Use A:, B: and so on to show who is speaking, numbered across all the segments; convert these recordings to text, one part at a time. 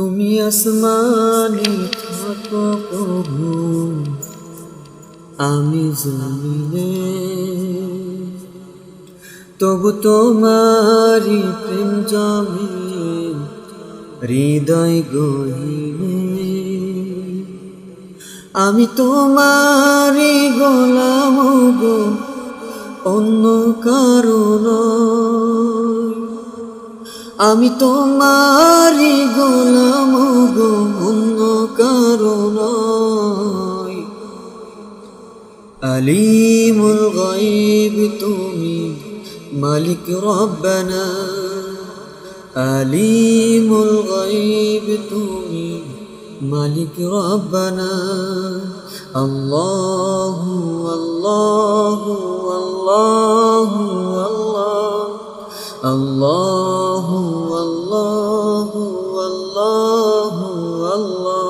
A: তুমি আসমানে থাকো প্রভু, আমি জমিনে, তবু তোমারি প্রেম জমে হৃদয় গহীনে। আমি তোমারি গোলাম গো, অন্য কারো নয়। আমি তোমারি গোলাম গো, অন্য কারো নয়। আলিমুল গায়ব তুমি, মালিক রব্বানা। আলিমুল গায়ব তুমি, মালিক রব্বানা। আল্লাহু আল্লাহু আল্লাহু আল্লাহ, আল্লাহু আল্লাহু আল্লাহু আল্লাহ।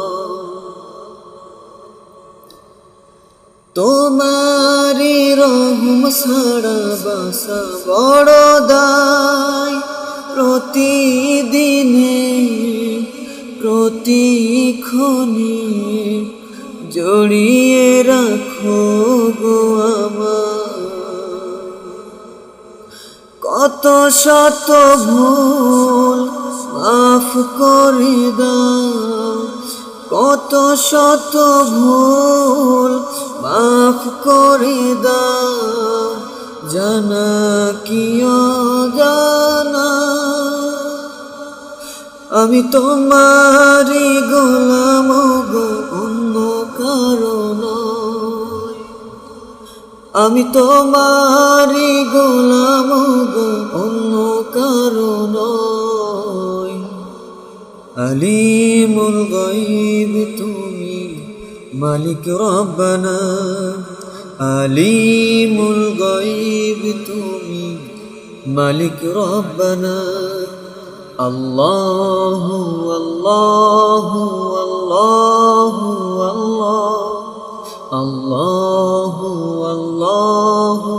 A: তোমারি রহম ছাড়া বাসা বড় দায়। প্রতিদিনে প্রতিক্ষণে জড়িয়ে রাখো গো আমার। কত শত ভুল মাফ করে দাও, কত শত ভুল মাফ করে দাও, জানা কি অজানা। আমি তোমারি গোলাম গো, অন্য কারো নয়। আমি তোমারি গোলাম গো, অন্য কারো নয়। আলিমুল গায়ব তুমি, মালিক রব্বানা। আলিমুল গায়ব তুমি, মালিক রব্বানা। আল্লাহু আল্লাহু আল্লাহু আল্লাহ, আল্লাহু আল্লাহু